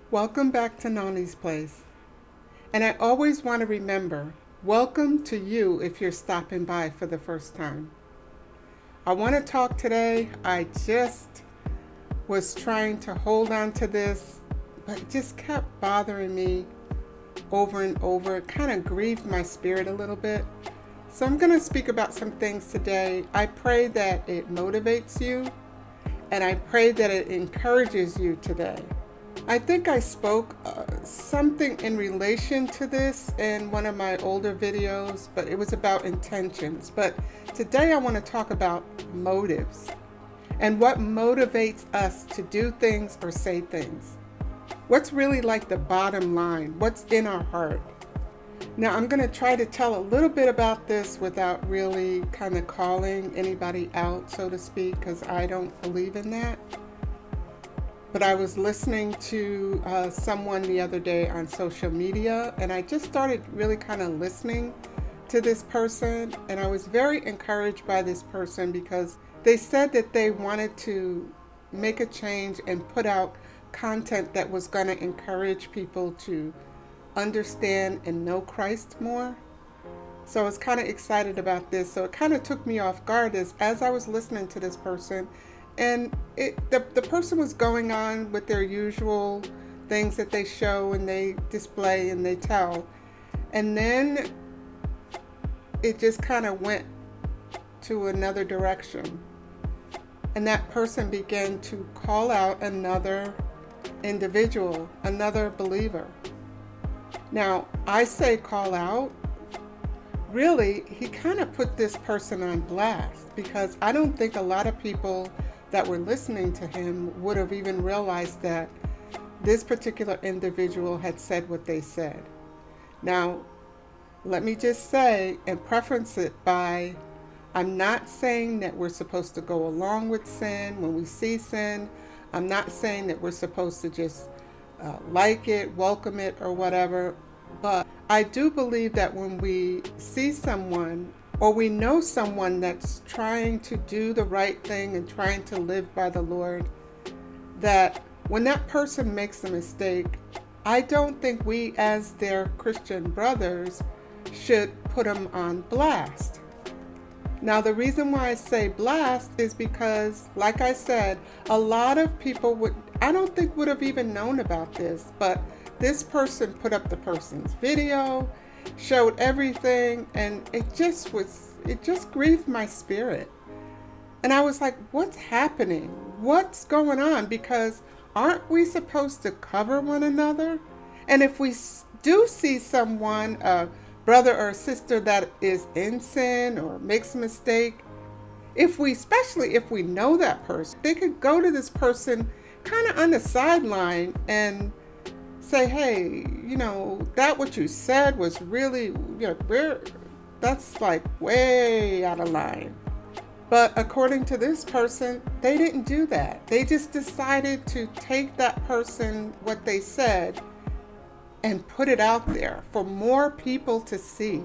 Welcome back to Nawnies Place. And I always want to remember, welcome to you if you're stopping by for the first time. I want to talk today. I just was trying to hold on to this, but it just kept bothering me over and over. It kind of grieved my spirit a little bit. So I'm going to speak about some things today. I pray that it motivates you, and I pray that it encourages you today. I think I spoke something in relation to this in one of my older videos, but it was about intentions. But today I want to talk about motives and what motivates us to do things or say things. What's really like the bottom line? What's in our heart? Now I'm going to try to tell a little bit about this without really kind of calling anybody out, so to speak, because I don't believe in that. But I was listening to someone the other day on social media, and I just started really kind of listening to this person, and I was very encouraged by this person because they said that they wanted to make a change and put out content that was going to encourage people to understand and know Christ more. So I was kind of excited about this. So it kind of took me off guard as I was listening to this person. And the person was going on with their usual things that they show and they display and they tell. And then it just kind of went to another direction. And that person began to call out another individual, another believer. Now, I say call out. Really, he kind of put this person on blast because I don't think a lot of people that were listening to him would have even realized that this particular individual had said what they said. Now, let me just say and preference it by, I'm not saying that we're supposed to go along with sin when we see sin. I'm not saying that we're supposed to just like it, welcome it, or whatever. But I do believe that when we see someone or we know someone that's trying to do the right thing and trying to live by the Lord, that when that person makes a mistake, I don't think we as their Christian brothers should put them on blast. Now, the reason why I say blast is because, like I said, a lot of people I don't think would have even known about this, but this person put up the person's video, showed everything, and it just grieved my spirit. And I was like, what's happening? What's going on? Because aren't we supposed to cover one another? And if we do see someone, a brother or sister that is in sin or makes a mistake, especially if we know that person, they could go to this person kind of on the sideline and say, hey, that what you said was really, that's like way out of line. But according to this person, they didn't do that. They just decided to take that person, what they said, and put it out there for more people to see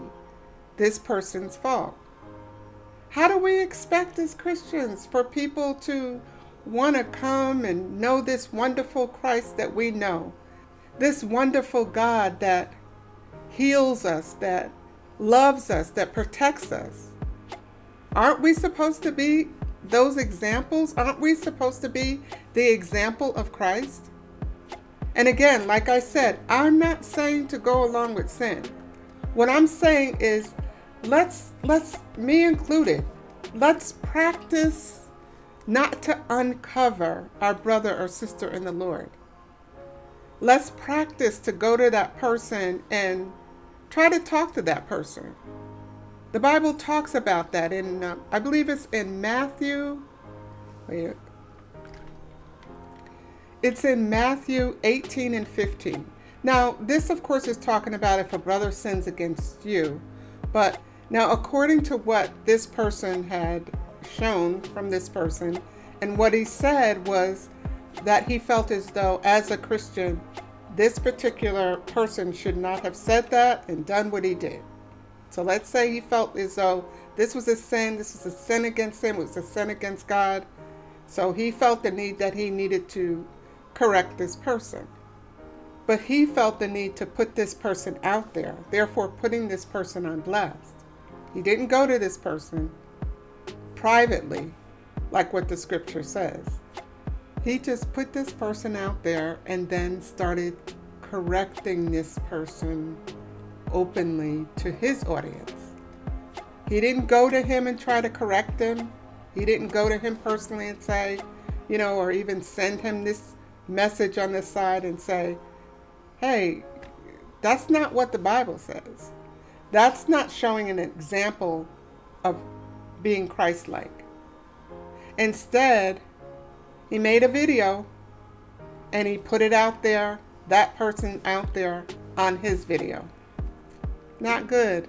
this person's fault. How do we expect as Christians for people to want to come and know this wonderful Christ that we know? This wonderful God that heals us, that loves us, that protects us. Aren't we supposed to be those examples? Aren't we supposed to be the example of Christ? And again, like I said, I'm not saying to go along with sin. What I'm saying is, let's me included, let's practice not to uncover our brother or sister in the Lord. Let's practice to go to that person and try to talk to that person. The Bible talks about that in, I believe it's in Matthew. It's in Matthew 18 and 15. Now, this, of course, is talking about if a brother sins against you. But now, according to what this person had shown from this person, and what he said was that he felt as though, as a Christian, this particular person should not have said that and done what he did. So let's say he felt as though this was a sin against him, it was a sin against God. So he felt the need that he needed to correct this person. But he felt the need to put this person out there, therefore putting this person on blast. He didn't go to this person privately, like what the scripture says. He just put this person out there and then started correcting this person openly to his audience. He didn't go to him and try to correct him. He didn't go to him personally and say, or even send him this message on the side and say, hey, that's not what the Bible says. That's not showing an example of being Christ-like. Instead, he made a video and he put it out there, that person out there on his video. Not good.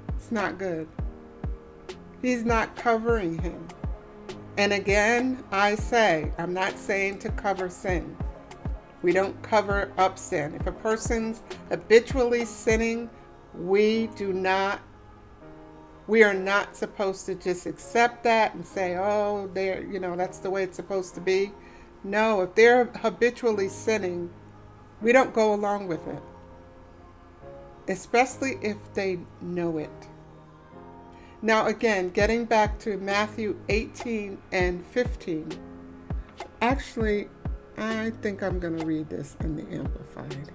It's not good. He's not covering him. And again, I say, I'm not saying to cover sin. We don't cover up sin. If a person's habitually sinning, we are not supposed to just accept that and say, oh, that's the way it's supposed to be. No, if they're habitually sinning, we don't go along with it. Especially if they know it. Now again, getting back to Matthew 18 and 15. Actually, I think I'm going to read this in the Amplified.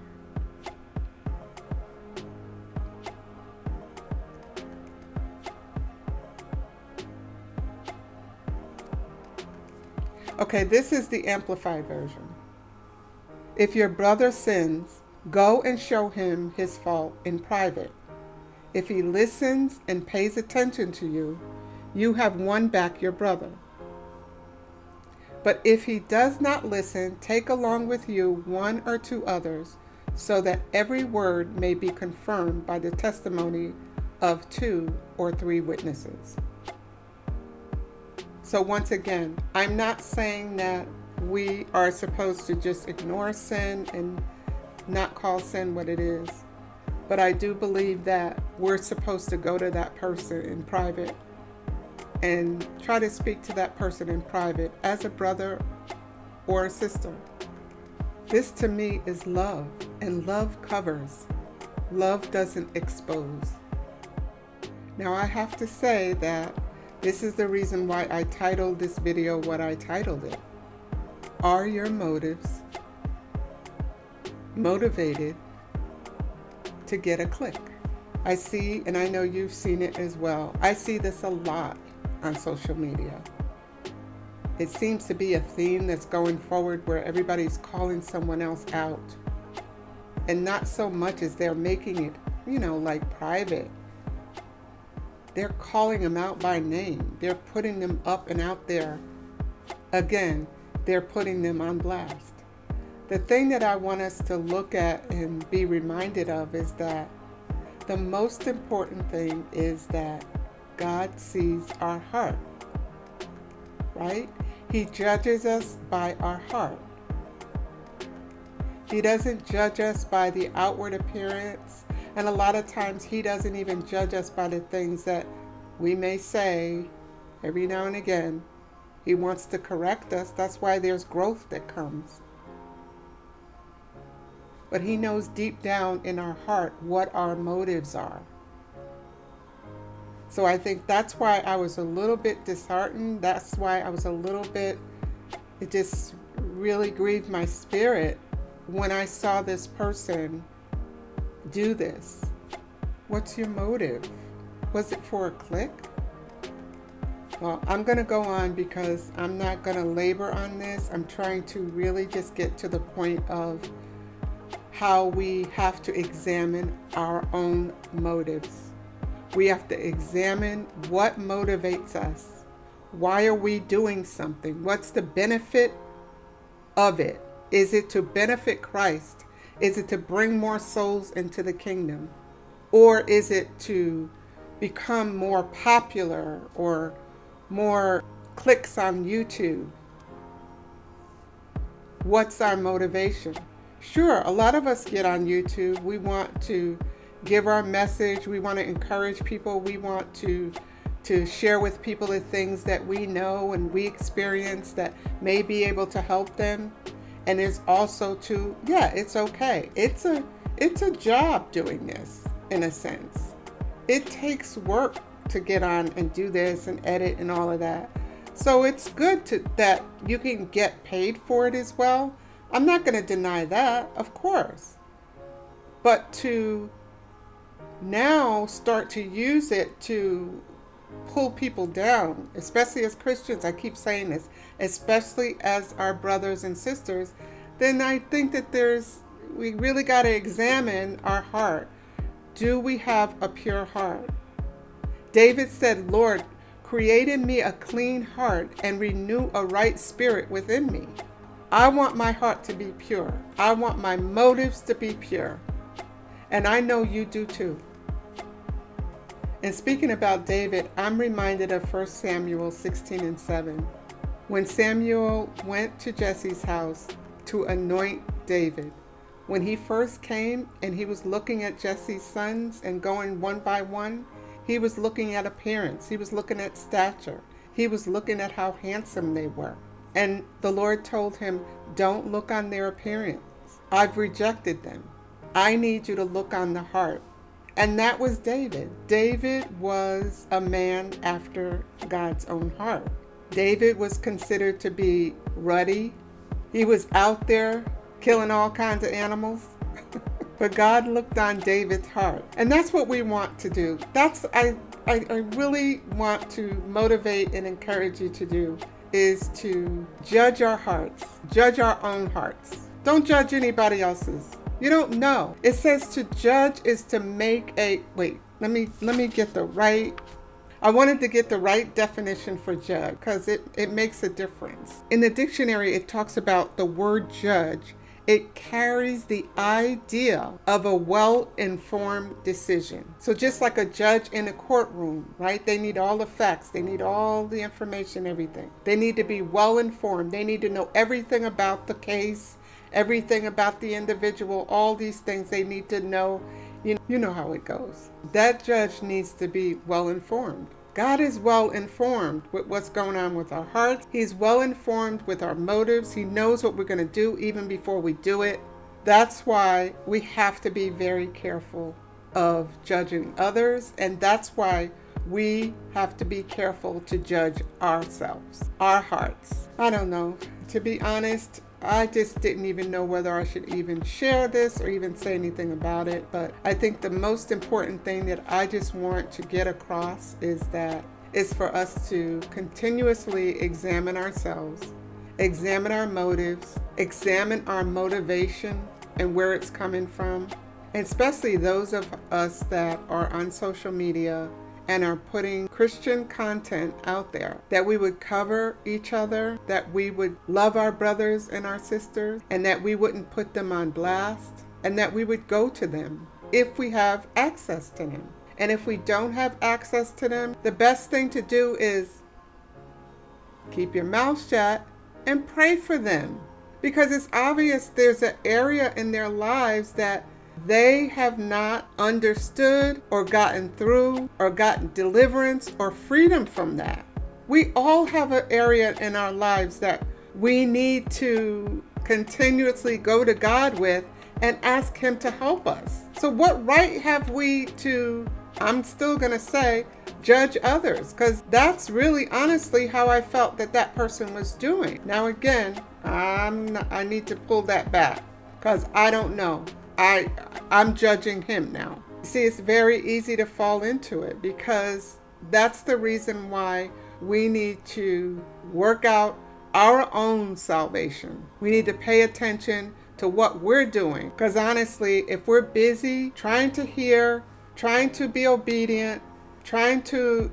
Okay, this is the Amplified version. If your brother sins, go and show him his fault in private. If he listens and pays attention to you, you have won back your brother. But if he does not listen, take along with you one or two others, so that every word may be confirmed by the testimony of 2 or 3 witnesses. So once again, I'm not saying that we are supposed to just ignore sin and not call sin what it is. But I do believe that we're supposed to go to that person in private and try to speak to that person in private as a brother or a sister. This to me is love, and love covers. Love doesn't expose. Now I have to say that this is the reason why I titled this video what I titled it. Are your motives motivated to get a click? I see, and I know you've seen it as well, I see this a lot on social media. It seems to be a theme that's going forward where everybody's calling someone else out. And not so much as they're making it, like private. They're calling them out by name. They're putting them up and out there. Again, they're putting them on blast. The thing that I want us to look at and be reminded of is that the most important thing is that God sees our heart, right? He judges us by our heart. He doesn't judge us by the outward appearance. And a lot of times he doesn't even judge us by the things that we may say every now and again. He wants to correct us. That's why there's growth that comes. But he knows deep down in our heart what our motives are. So I think that's why I was a little bit disheartened. That's why I was it just really grieved my spirit when I saw this person do this. What's your motive? Was it for a click? Well, I'm going to go on because I'm not going to labor on this. I'm trying to really just get to the point of how we have to examine our own motives. We have to examine what motivates us. Why are we doing something? What's the benefit of it? Is it to benefit Christ? Is it to bring more souls into the kingdom? Or is it to become more popular or more clicks on YouTube? What's our motivation? Sure, a lot of us get on YouTube. We want to give our message. We want to encourage people. We want to share with people the things that we know and we experience that may be able to help them. And there's also to, yeah, it's okay. It's a job doing this, in a sense. It takes work to get on and do this and edit and all of that. So it's good that you can get paid for it as well. I'm not going to deny that, of course. But to now start to use it to pull people down, especially as Christians, I keep saying this, especially as our brothers and sisters, then I think that we really got to examine our heart. Do we have a pure heart? David said, Lord, create in me a clean heart and renew a right spirit within me. I want my heart to be pure. I want my motives to be pure. And I know you do too. And speaking about David, I'm reminded of 1 Samuel 16:7. When Samuel went to Jesse's house to anoint David, when he first came and he was looking at Jesse's sons and going one by one, he was looking at appearance. He was looking at stature. He was looking at how handsome they were. And the Lord told him, don't look on their appearance. I've rejected them. I need you to look on the heart. And that was David. David was a man after God's own heart. David was considered to be ruddy. He was out there killing all kinds of animals. But God looked on David's heart. And that's what we want to do. I really want to motivate and encourage you to do, is to judge our hearts. Judge our own hearts. Don't judge anybody else's. You don't know. It says to judge is to make let me get the right. I wanted to get the right definition for judge because it makes a difference. In the dictionary, it talks about the word judge. It carries the idea of a well-informed decision. So just like a judge in a courtroom, right? They need all the facts. They need all the information, everything. They need to be well-informed. They need to know everything about the case, everything about the individual, all these things they need to know. You know how it goes. That judge needs to be well-informed. God is well-informed with what's going on with our hearts. He's well-informed with our motives. He knows what we're going to do even before we do it. That's why we have to be very careful of judging others. And that's why we have to be careful to judge ourselves, our hearts. I don't know. To be honest, I just didn't even know whether I should even share this or even say anything about it. But I think the most important thing that I just want to get across is for us to continuously examine ourselves, examine our motives, examine our motivation and where it's coming from. And especially those of us that are on social media and are putting Christian content out there, that we would cover each other, that we would love our brothers and our sisters, and that we wouldn't put them on blast, and that we would go to them if we have access to them. And if we don't have access to them, the best thing to do is keep your mouth shut and pray for them. Because it's obvious there's an area in their lives that they have not understood or gotten through or gotten deliverance or freedom from that. We all have an area in our lives that we need to continuously go to God with and ask Him to help us. So what right have we to, I'm still going to say, judge others? Because that's really honestly how I felt that person was doing. Now again, I need to pull that back because I don't know. I'm judging him now. See, it's very easy to fall into it because that's the reason why we need to work out our own salvation. We need to pay attention to what we're doing. Because honestly, if we're busy trying to hear, trying to be obedient, trying to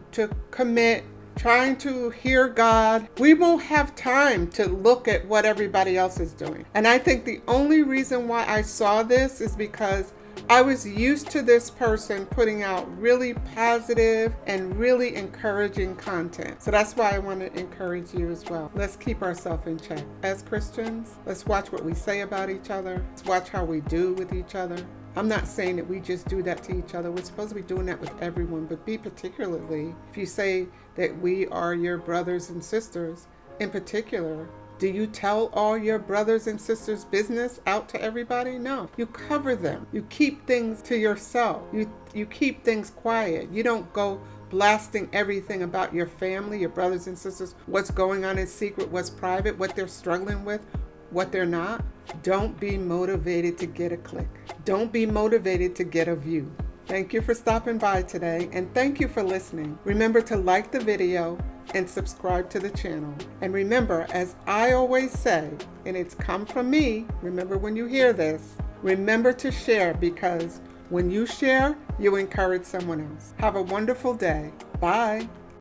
commit, trying to hear God, we won't have time to look at what everybody else is doing. And I think the only reason why I saw this is because I was used to this person putting out really positive and really encouraging content. So that's why I want to encourage you as well. Let's keep ourselves in check. As Christians, let's watch what we say about each other. Let's watch how we do with each other. I'm not saying that we just do that to each other. We're supposed to be doing that with everyone, but be particularly, if you say that we are your brothers and sisters, in particular, Do you tell all your brothers and sisters' business out to everybody? No. You cover them. You keep things to yourself. You keep things quiet. You don't go blasting everything about your family, your brothers and sisters, what's going on in secret, what's private, what they're struggling with, what they're not. Don't be motivated to get a click. Don't be motivated to get a view. Thank you for stopping by today, and thank you for listening. Remember to like the video and subscribe to the channel. And remember, as I always say, and it's come from me, remember when you hear this, remember to share, because when you share, you encourage someone else. Have a wonderful day. Bye.